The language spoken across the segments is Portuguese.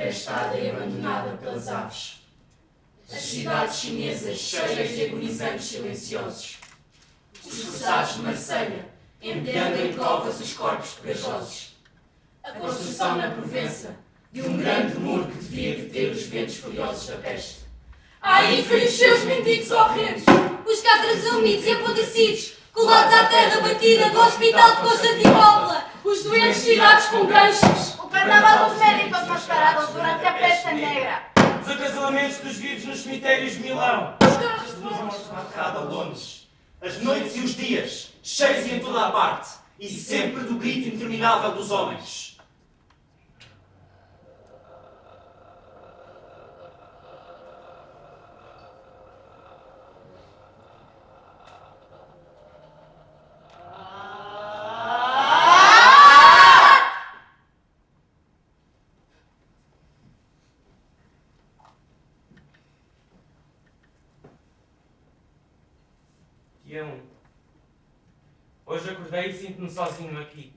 empestada e abandonada pelas aves. As cidades chinesas cheias de agonizantes silenciosos. Os roçados de Marselha, empilhando em covas os corpos pegajosos. A construção na Provença de um grande muro que devia deter os ventos furiosos da peste. Ai, filhos seus mendigos horrendos! Os catras úmidos e apodrecidos, colados à terra batida do Hospital de Constantinopla. Os doentes tirados com ganchos. O carnaval dos médicos mascarados durante a peste negra. Os acasalamentos dos vivos nos cemitérios de Milão. Os carros de mortos. Marcada a Londres. As noites e os dias, cheios em toda a parte, e sempre do grito interminável dos homens. Tião, hoje acordei e sinto-me sozinho aqui.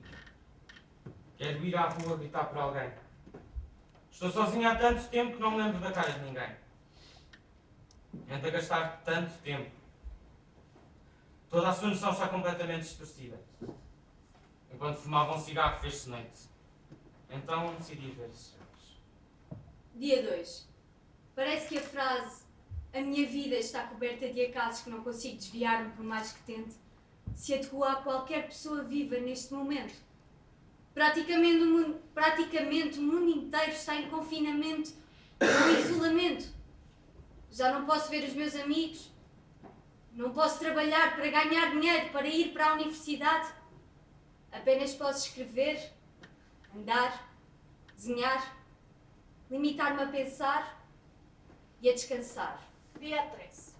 Quero ir à rua gritar por alguém. Estou sozinho há tanto tempo que não me lembro da cara de ninguém. Ando a gastar tanto tempo. Toda a sua noção está completamente distorcida. Enquanto fumava um cigarro fez-se noite. Então decidi ver estrelas. Dia 2. Parece que a frase "a minha vida está coberta de acasos que não consigo desviar-me por mais que tente" se adequa a qualquer pessoa viva neste momento. Praticamente o mundo inteiro está em confinamento ou isolamento. Já não posso ver os meus amigos. Não posso trabalhar para ganhar dinheiro para ir para a universidade. Apenas posso escrever, andar, desenhar, limitar-me a pensar y a descansar. Día 3.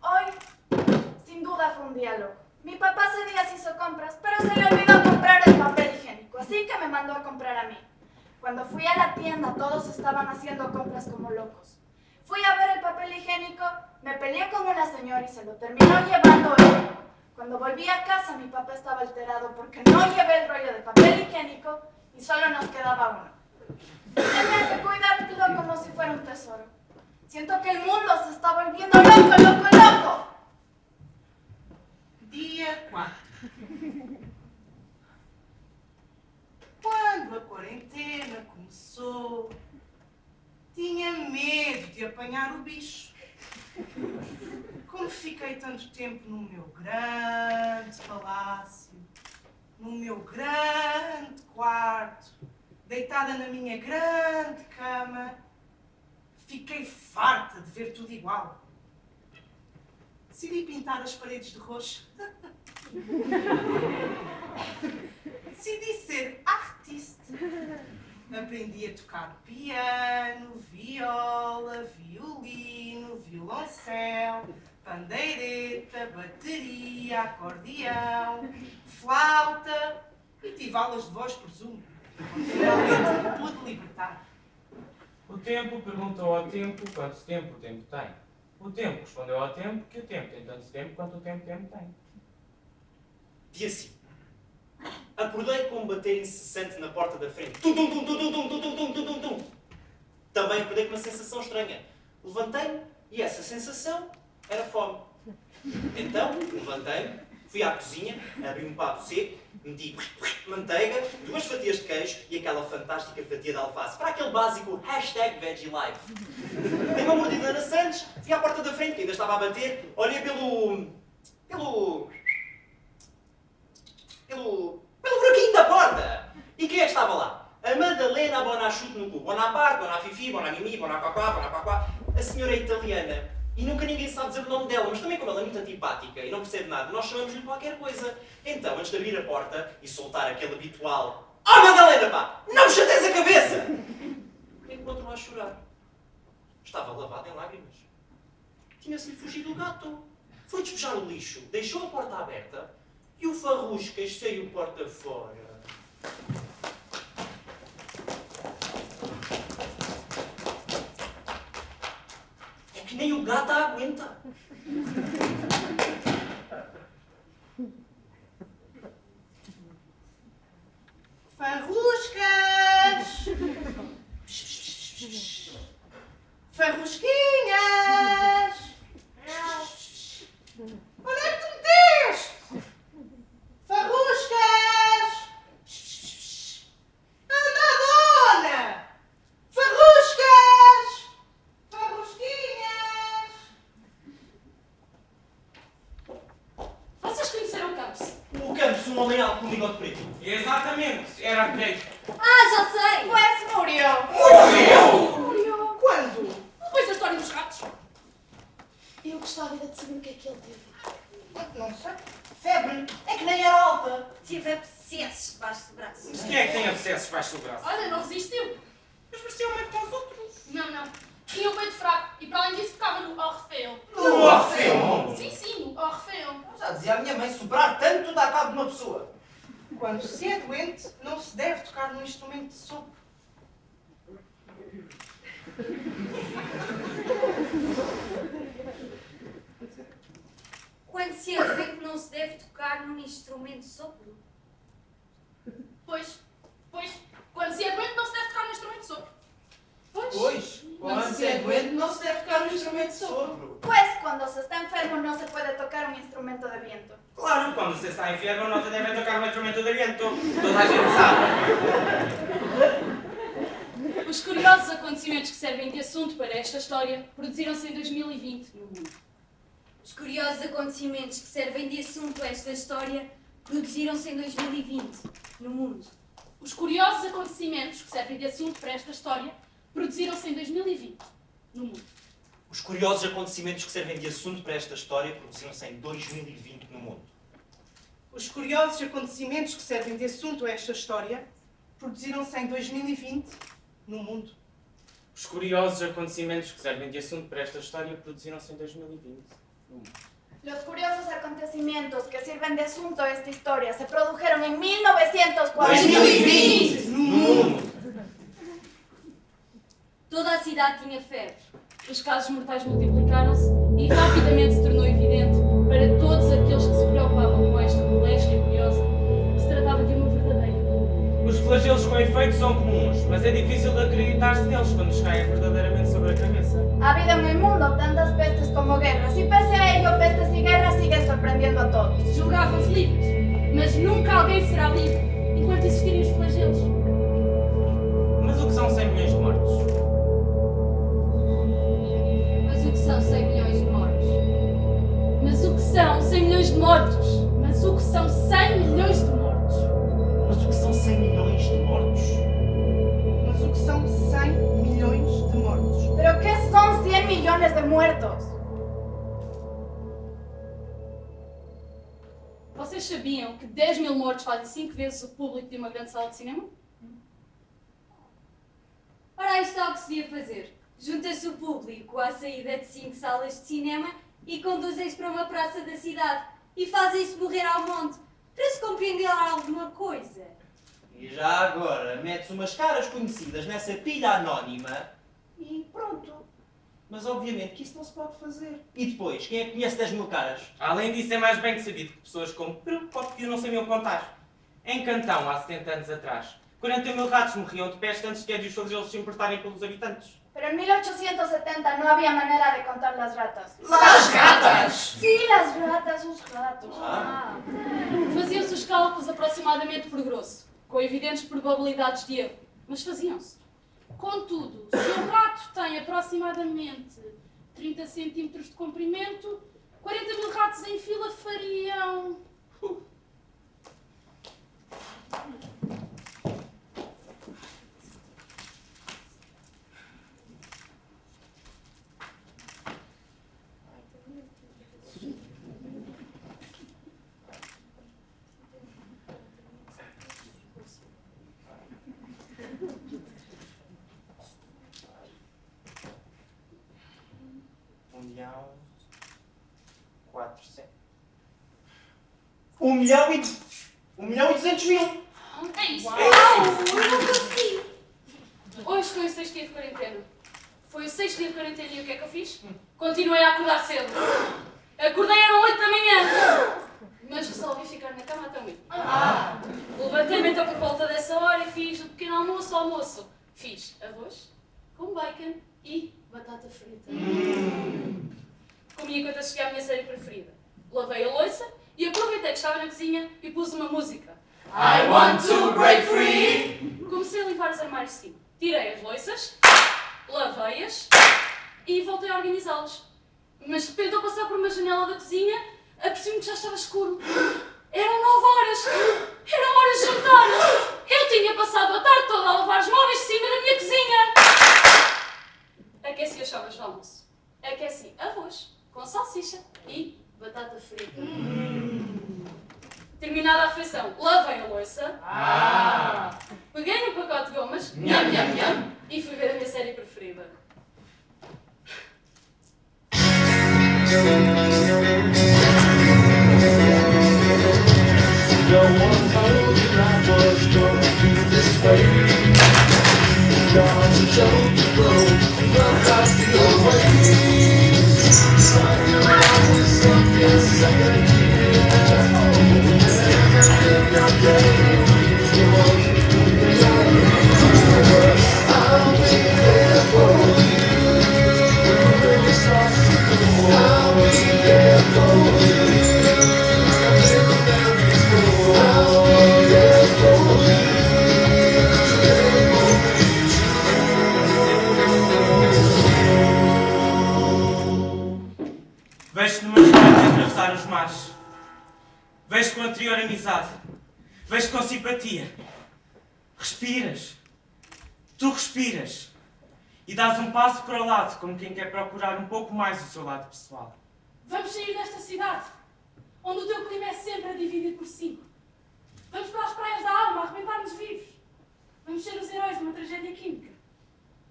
Hoy, sin duda, fue un día loco. Mi papá ese día se hizo compras, pero se le olvidó comprar el papel higiénico, así que me mandó a comprar a mí. Cuando fui a la tienda, todos estaban haciendo compras como locos. Fui a ver el papel higiénico, me peleé con una señora y se lo terminó llevando él. Cuando volví a casa, mi papá estaba alterado porque no llevé el rollo de papel higiénico y solo nos quedaba uno. Tenía que cuidarlo como si fuera un tesoro. Siento que el mundo se está volviendo loco, loco, loco. Dia 4. Quando a quarentena começou, tinha medo de apanhar o bicho. Como fiquei tanto tempo no meu grande palácio, no meu grande quarto, deitada na minha grande cama, fiquei farta de ver tudo igual. Decidi pintar as paredes de roxo. Decidi ser artista. Aprendi a tocar piano, viola, violino, violoncelo, pandeireta, bateria, acordeão, flauta e tive aulas de voz, presumo. Finalmente me pude libertar. O tempo perguntou ao tempo quanto tempo o tempo tem. O tempo respondeu ao tempo que o tempo tem tanto tempo quanto o tempo tem. Dia 5. Acordei com um bater incessante na porta da frente. Tum, tum, tum, tum, tum, tum, tum, tum, tum, tum, tum. Também acordei com uma sensação estranha. Levantei-me e essa sensação era fome. Então, levantei-me, fui à cozinha, abri um papo seco, meti manteiga, 2 fatias de queijo e aquela fantástica fatia de alface. Para aquele básico #VeggieLife. Dei uma mordida na Santos, fui à porta da frente, que ainda estava a bater, olhei pelo buraquinho da porta. E quem é que estava lá? A Madalena Bonachute no cu. Bonaparte, Bonafifi, Bonamimi, Bonapapá, Bonapapá. A senhora é italiana. E nunca ninguém sabe dizer o nome dela, mas também como ela é muito antipática e não percebe nada, nós chamamos-lhe qualquer coisa. Então, antes de abrir a porta e soltar aquele habitual "Ah, Madalena, pá! Não me chateis a cabeça!" encontro-a a chorar. Estava lavada em lágrimas. Tinha-se-lhe fugido o gato. Foi despejar o lixo, deixou a porta aberta e o Farruscas saiu porta fora. É que nem o gato a aguenta. Farruscas! era arqueiro. Ah, já sei! Pues murió. Murió. Quando? Depois da história dos gatos. Eu gostava de saber o que é que ele teve. Não sei. Febre. É que nem era alta. Tive abscessos debaixo do braço. Mas quem é que tem abscessos baixo do braço? Olha, não resistiu. Mas parecia mais com os outros. Não. Tinha o peito fraco e para além disso ficava no Orfeu. No Orfeu. Sim, no Orfeu. Já dizia a minha mãe, sobrar tanto dá cabo de uma pessoa. Quando se é doente, não se deve tocar num instrumento de sopro. Quando se é doente não se deve tocar num instrumento de sopro. Pois, quando se é doente não se deve tocar no instrumento de sopro. Pois, quando se é doente não se deve tocar no instrumento de sopro. Pues cuando se está enfermo no se puede tocar un instrumento de viento. Claro, quando você está enfermo não se deve tocar um instrumento de viento. Toda a gente sabe. Os curiosos acontecimentos que servem de assunto para esta história produziram-se em 2020 no mundo. Os curiosos acontecimentos que servem de assunto a esta história produziram-se em 2020 no mundo. Os curiosos acontecimentos que servem de assunto para esta história produziram-se em 2020 no mundo. Os curiosos acontecimentos que servem de assunto para esta história produziram-se em 2020 no mundo. Os curiosos acontecimentos que servem de assunto a esta história produziram-se em 2020 no mundo. Os curiosos acontecimentos que servem de assunto para esta história produziram-se em 2020 no mundo. Los curiosos acontecimientos que sirven de asunto a esta historia se produjeron en 1940. 2020 no mundo. Toda a cidade tinha febre. Os casos mortais multiplicaram-se e rapidamente se tornou evidente para todos aqueles que se preocupavam com esta moléstia curiosa que se tratava de uma verdadeira. Os flagelos com efeito são comuns, mas é difícil de acreditar-se neles quando nos caem verdadeiramente sobre a cabeça. Ha habido en el mundo tantas pestes como guerras y pese a ello pestes y guerras siguen sorprendiendo a todos. Julgavam-se livres, mas nunca alguém será livre enquanto existirem os flagelos. Mas o que são 100 milhões de mortos? Mas o que são 100 milhões de mortos? Mas o que são 100 milhões de mortos? Mas o que são 100 milhões de mortos? Mas o que são 100 milhões de mortos? Mas o que são 100 milhões de mortos? ¿Pero qué son 100 millones de muertos? Vocês sabiam que 10 mil mortos fazem 5 vezes o público de uma grande sala de cinema? Ora, isto é o que se devia fazer. Junta-se o público à saída de 5 salas de cinema e conduzem-se para uma praça da cidade e fazem-se morrer ao monte para se compreender alguma coisa. E já agora metes umas caras conhecidas nessa pilha anónima e pronto. Mas obviamente que isso não se pode fazer. E depois, quem é que conhece 10 mil caras? Além disso, é mais bem que sabido que pessoas como Pio não sabiam contar. Em Cantão, há 70 anos atrás, 40 mil ratos morriam de peste antes sequer de os flagelos se importarem pelos habitantes. Pero en 1870 no había manera de contar las ratas. Las gatas! Sí, las ratas, os gatos. Ah. Faziam-se os cálculos aproximadamente por grosso, com evidentes probabilidades de erro, mas faziam-se. Contudo, se o rato tem aproximadamente 30 centímetros de comprimento, 40 mil ratos em fila fariam... Um milhão e 200 mil! É isso! Eu não consegui! Hoje foi o 6º dia de quarentena. Foi o 6º dia de quarentena e o que é que eu fiz? Continuei a acordar cedo. Acordei às 8 da manhã. Mas resolvi ficar na cama até 8. Levantei-me então por volta dessa hora e fiz o pequeno almoço. Fiz arroz com bacon e batata frita. Comi enquanto cheguei à minha série preferida. Lavei a louça e aproveitei que estava na cozinha e pus uma música. I want to break free! Comecei a limpar os armários de cima. Tirei as louças, lavei-as e voltei a organizá-las. Mas de repente, ao passar por uma janela da cozinha, apercebi-me que já estava escuro. Eram 9 horas. Eram horas de jantar. Eu tinha passado a tarde toda a lavar os móveis de cima da minha cozinha. Aqueci as sobras do almoço. Aqueci arroz com salsicha e batata frita. Terminada a refeição, lavei a louça. Peguei no pacote de gomas. Nham, nham, nham. E fui ver a minha série preferida. No one told you I was going to be this way. God showed the road, but I still wait. I was up in second gear. Everything I did, you won't I'll be there for you. When it starts to go, I'll be there for you. Vejo-te numa história de atravessar os mares. Vejo-te com anterior amizade. Vejo-te com simpatia. Respiras. Tu respiras. E dás um passo para o lado, como quem quer procurar um pouco mais o seu lado pessoal. Vamos sair desta cidade, onde o teu clima é sempre dividido por 5. Vamos para as praias da alma, arrebentar-nos vivos. Vamos ser os heróis de uma tragédia química.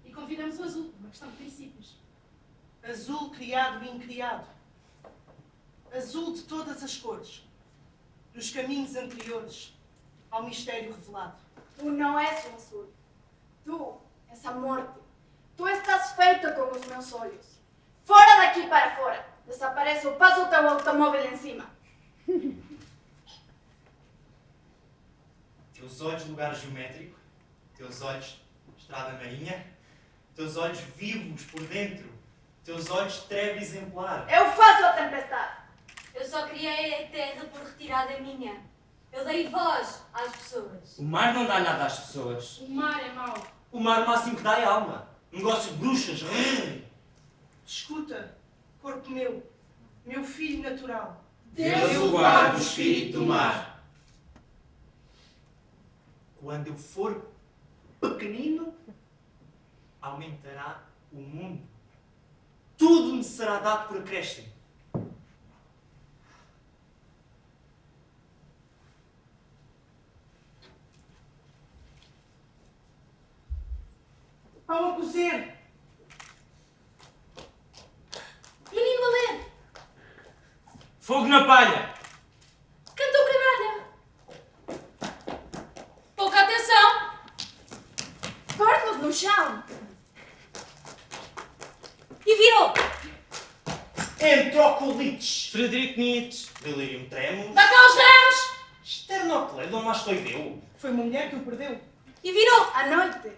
E convidamos o azul, uma questão de princípios. Azul criado e incriado. Azul de todas as cores. Dos caminhos anteriores ao mistério revelado. Tú no és un azul. Tú és a morte. Tú estás feito com os meus olhos. Fora daqui para fora. Desaparece ou passa o teu automóvel em cima. Teus olhos lugar geométrico, teus olhos estrada marinha, teus olhos vivos por dentro, teus olhos treve exemplar. Eu faço a tempestade. Eu só criei a terra por retirada minha. Eu dei voz às pessoas. O mar não dá nada às pessoas. O mar é mau. O mar máximo que dá é alma. Negócio de bruxas. Escuta, corpo meu filho natural. Deus o guarda o espírito do mar. Quando eu for pequenino, aumentará o mundo. Tudo me será dado por acréscimo. Pão a cozer. Menino Valente, Fogo na palha! cantou canalha. Pouca atenção. Tornos no chão. E virou. Entrocolites. Frederico Nietzsche. Delirium tremens. Dá cá os grãos. Esternocleido mastoideu. Foi uma mulher que o perdeu. E virou. À noite.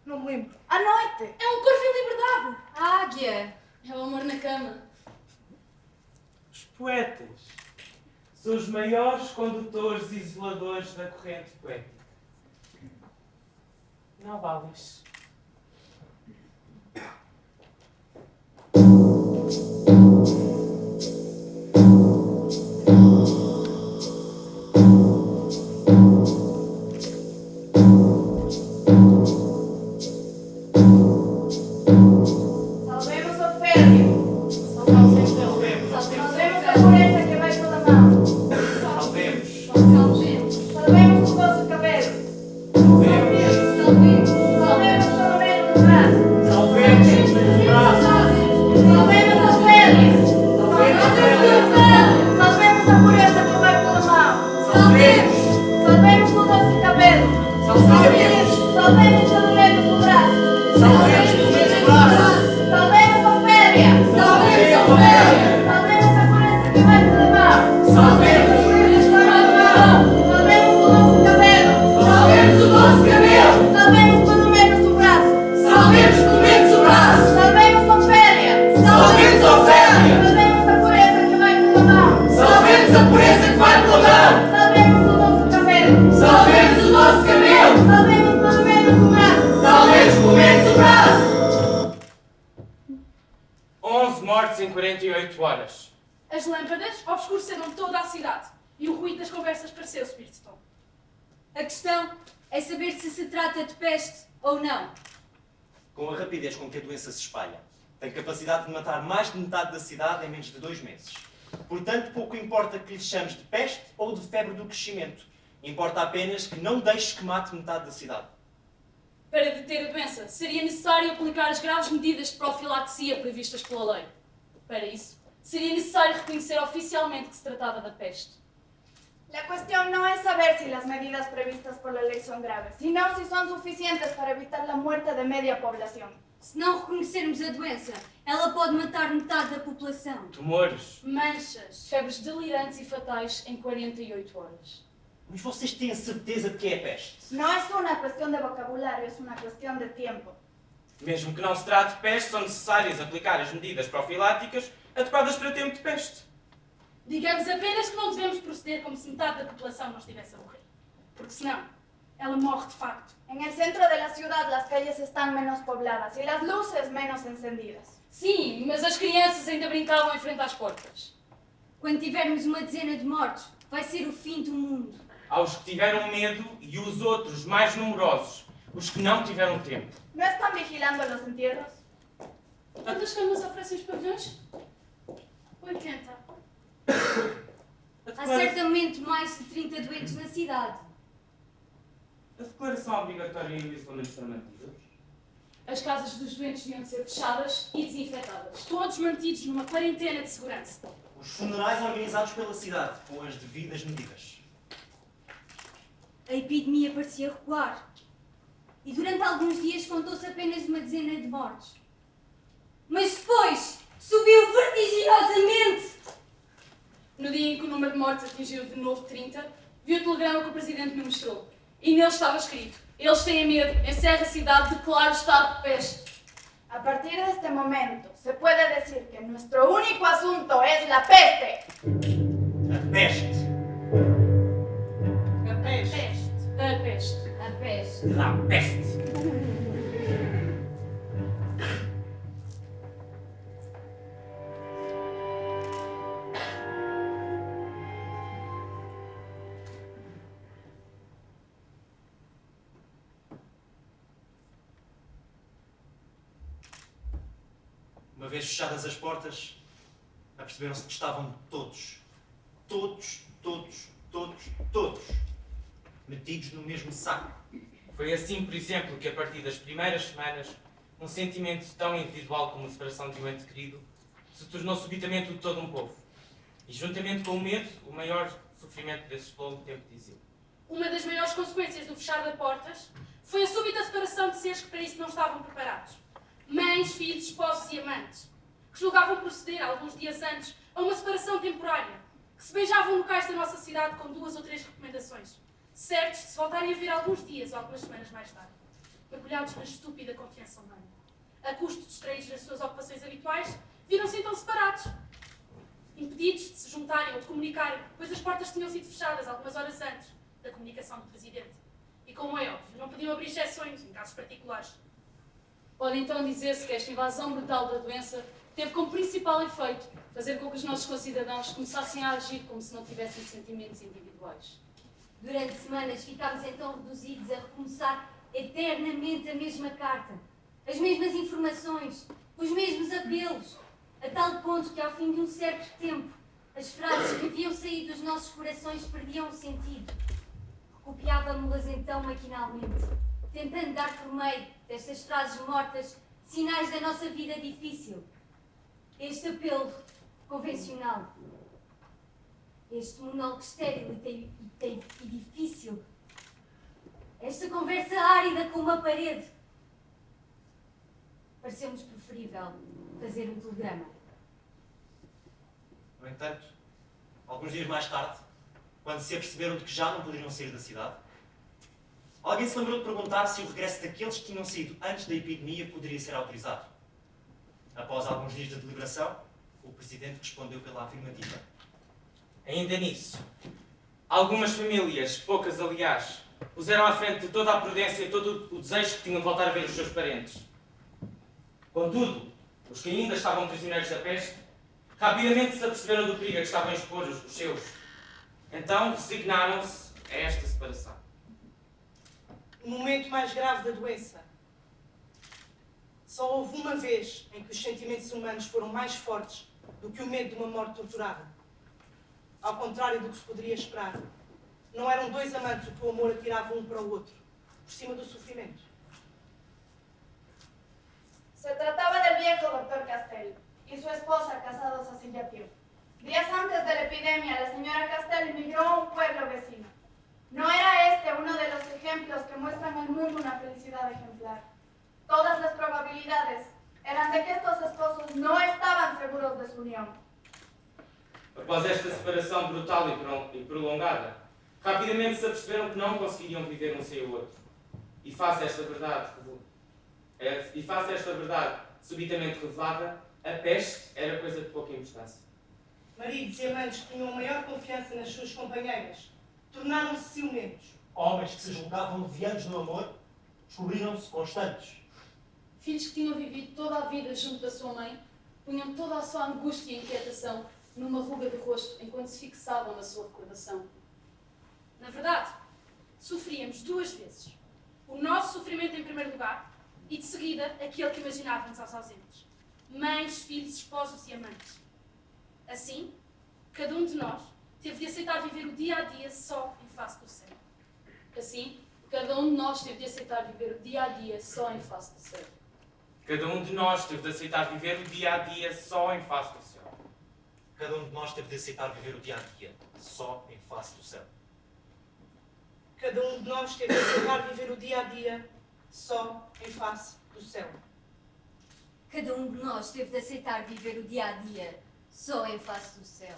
Não me lembro. À noite. É um corvo em liberdade. A águia. É o amor na cama. Os poetas são os maiores condutores e isoladores da corrente poética. Não vales. Salvemos Ofélia. Salvemos a pureza que vai pela mão. Salvemos. Salvemos o doce cabelo. Salvemos pelo menos o braço. Salvemos os braços. Salvemos a Ofélia. Salvemos a pureza que vai pela mão. Salvemos o doce cabelo. Salvemos pelo menos o braço. Salvemos a Ofélia. Salvemos a pureza que vai pela mão. Salvemos o doce cabelo. Salvemos pelo menos o braço. Salvemos a Ofélia. Salvemos a pureza que vai pela mão. Salvemos o doce cabelo. Salvemos pelo menos o braço. 11 mortes em 48 horas. As lâmpadas obscureceram toda a cidade. E o ruído das conversas pareceu subir-se tom. A questão é saber se trata de peste ou não. Com a rapidez com que a doença se espalha, tem capacidade de matar mais de metade da cidade em menos de 2 meses. Portanto, pouco importa que lhe chames de peste ou de febre do crescimento. Importa apenas que não deixes que mate metade da cidade. Para deter a doença, seria necessário aplicar as graves medidas de profilaxia previstas pela lei. Para isso, seria necessário reconhecer oficialmente que se tratava da peste. La cuestión no es saber si las medidas previstas por la ley son graves, sino si son suficientes para evitar la muerte de media población. Se não reconhecermos a doença, ela pode matar metade da população. Tumores. Manchas, febres delirantes e fatais em 48 horas. Mas vocês têm a certeza de que é a peste? No es una cuestión de vocabulario, es una cuestión de tiempo. Mesmo que não se trate de peste, são necessárias aplicar as medidas profiláticas adequadas para tempo de peste. Digamos apenas que não devemos proceder como se metade da população não estivesse a morrer. Porque senão, ela morre de facto. En el centro de la ciudad las calles están menos pobladas y las luces menos encendidas. Sim, mas as crianças ainda brincavam em frente às portas. Quando tivermos uma dezena de mortos, vai ser o fim do mundo. Aos que tiveram medo e os outros mais numerosos, os que não tiveram tempo. ¿No están vigilando los entierros? Quantas camas oferecem os pavilhões? 80. Há certamente mais de 30 doentes na cidade. A declaração obrigatória e o isolamento são mantidos? As casas dos doentes deviam ser fechadas e desinfetadas. Todos mantidos numa quarentena de segurança. Os funerais organizados pela cidade, com as devidas medidas. A epidemia parecia recuar. E durante alguns dias contou-se apenas uma dezena de mortos. Mas depois subiu vertiginosamente. No dia em que o número de mortes atingiu de novo 30, vi o telegrama que o Presidente me mostrou. E nele estava escrito: eles têm medo, encerra a cidade, declara o estado de peste. A partir de este momento, se puede decir que nuestro único asunto es la peste. A peste. A peste. A peste. A peste. La peste. Uma vez fechadas as portas, aperceberam-se que estavam todos metidos no mesmo saco. Foi assim, por exemplo, que a partir das primeiras semanas, um sentimento tão individual como a separação de um ente querido se tornou subitamente o de todo um povo. E juntamente com o medo, o maior sofrimento desses longo tempo de exílio. Uma das maiores consequências do fechar de portas foi a súbita separação de seres que para isso não estavam preparados. Mães, filhos, esposos e amantes, que julgavam proceder, alguns dias antes, a uma separação temporária, que se beijavam locais da nossa cidade com 2 ou 3 recomendações, certos de se voltarem a ver alguns dias ou algumas semanas mais tarde, mergulhados na estúpida confiança humana. A custo de distraídos nas suas ocupações habituais, viram-se então separados, impedidos de se juntarem ou de comunicarem, pois as portas tinham sido fechadas algumas horas antes da comunicação do Presidente. E, como é óbvio, não podiam abrir exceções em casos particulares. Pode então dizer-se que esta invasão brutal da doença teve como principal efeito fazer com que os nossos concidadãos começassem a agir como se não tivessem sentimentos individuais. Durante semanas ficámos então reduzidos a recomeçar eternamente a mesma carta, as mesmas informações, os mesmos apelos, a tal ponto que ao fim de um certo tempo as frases que haviam saído dos nossos corações perdiam o sentido. Recopiávamos-las então maquinalmente, tentando dar por meio destas frases mortas sinais da nossa vida difícil. Este apelo convencional, este monólogo estéril e difícil, esta conversa árida com uma parede, pareceu-nos preferível fazer um telegrama. No entanto, alguns dias mais tarde, quando se aperceberam de que já não poderiam sair da cidade, alguém se lembrou de perguntar se o regresso daqueles que tinham saído antes da epidemia poderia ser autorizado. Após alguns dias de deliberação, o Presidente respondeu pela afirmativa. Ainda nisso, algumas famílias, poucas aliás, puseram à frente de toda a prudência e todo o desejo que tinham de voltar a ver os seus parentes. Contudo, os que ainda estavam prisioneiros da peste, rapidamente se aperceberam do perigo a que estavam a expor os seus. Então resignaram-se a esta separação. O momento mais grave da doença. Só houve uma vez em que os sentimentos humanos foram mais fortes do que o medo de uma morte torturada. Ao contrário do que se poderia esperar, não eram dois amantes que o amor atirava um para o outro, por cima do sofrimento. Se trataba del viejo doctor Castell y su esposa casados hace ya tiempo. Días antes de la epidemia, la señora Castell emigró a un pueblo vecino. No era este uno de los ejemplos que muestran al mundo una felicidad ejemplar. Todas las probabilidades eran de que estos esposos no estaban seguros de su unión. Após esta separação brutal e prolongada, rapidamente se aperceberam que não conseguiriam viver um sem o outro. E face a esta verdade subitamente revelada, a peste era coisa de pouca importância. Maridos e amantes que tinham maior confiança nas suas companheiras tornaram-se ciumentos. Homens que se julgavam levianos no amor descobriram-se constantes. Filhos que tinham vivido toda a vida junto da sua mãe punham toda a sua angústia e inquietação numa ruga de rosto enquanto se fixavam na sua recordação. Na verdade, sofríamos duas vezes. O nosso sofrimento em primeiro lugar e, de seguida, aquele que imaginávamos aos ausentes. Mães, filhos, esposos e amantes. Assim, cada um de nós teve de aceitar viver o dia a dia só em face do céu. Assim, cada um de nós teve de aceitar viver o dia a dia só em face do céu. Cada um de nós teve de aceitar viver o dia a dia só em face do céu. Cada um de nós teve de aceitar viver o dia a dia só em face do céu. Cada um de nós teve de aceitar viver o dia a dia só em face do céu. Cada um de nós teve de aceitar viver o dia a dia só em face do céu.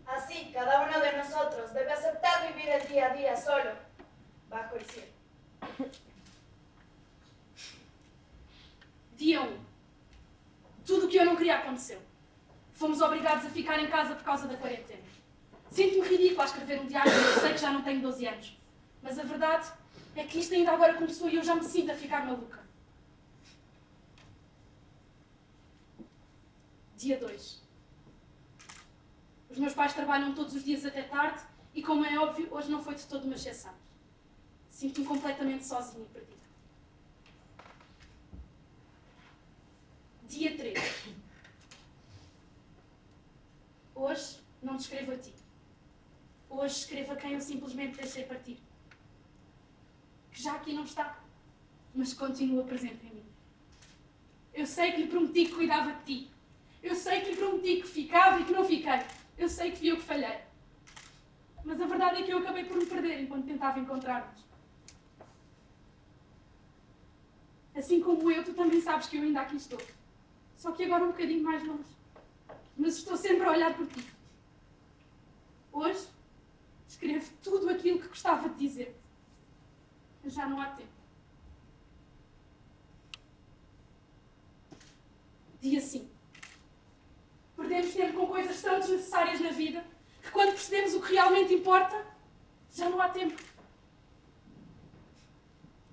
Así, cada uno de nosotros debe aceptar vivir el día a día solo, bajo el cielo. Dia 1. Tudo o que eu não queria aconteceu. Fomos obrigados a ficar em casa por causa da quarentena. Sinto-me ridícula a escrever um diário, eu sei que já não tenho 12 anos. Mas a verdade é que isto ainda agora começou e eu já me sinto a ficar maluca. Dia 2. Os meus pais trabalham todos os dias até tarde e, como é óbvio, hoje não foi de todo uma exceção. Sinto-me completamente sozinha e perdida. Dia 3. Hoje não te escrevo a ti. Hoje escrevo a quem eu simplesmente deixei partir. Que já aqui não está, mas continua presente em mim. Eu sei que lhe prometi que cuidava de ti. Eu sei que lhe prometi que ficava e que não fiquei. Eu sei que fui eu que falhei. Mas a verdade é que eu acabei por me perder enquanto tentava encontrar-nos. Assim como eu, tu também sabes que eu ainda aqui estou. Só que agora um bocadinho mais longe. Mas estou sempre a olhar por ti. Hoje, escrevo tudo aquilo que gostava de dizer. Mas já não há tempo. Dia 5. Perdemos tempo com coisas tão desnecessárias na vida que quando percebemos o que realmente importa, já não há tempo.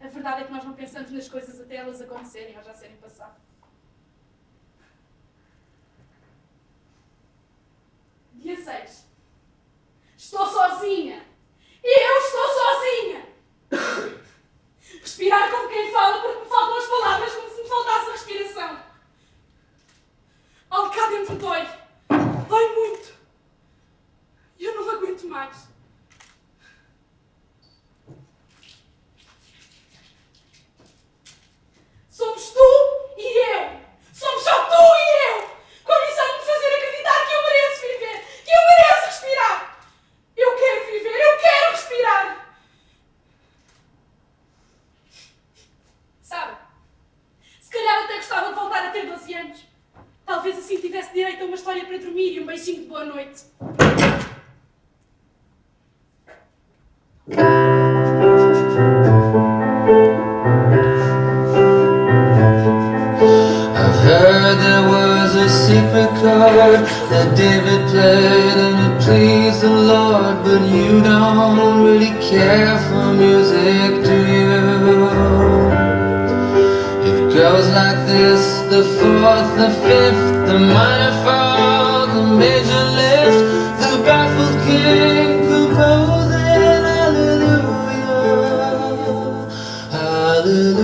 A verdade é que nós não pensamos nas coisas até elas acontecerem ou já serem passado. Dia 6. Estou sozinha. Eu estou sozinha. Respirar como quem fala porque me faltam as palavras como se me faltasse a respiração. Algo cá dentro dói. Dói muito. E eu não aguento mais. Somos tu e eu. Somos só tu e eu. Com a missão de me fazer acreditar que eu mereço viver. Que eu mereço respirar. Eu quero viver. Eu quero respirar. Sabe? Se calhar até gostava de voltar a ter 12 anos. Talvez assim tivesse direito a uma história para dormir e um beijinho de boa noite. I've heard there was a secret chord that David played and it pleased the Lord, but you don't really care for music, do you? It goes like this, the fourth, the fifth, the minor fall, the major lift, the baffled king, the Hallelujah.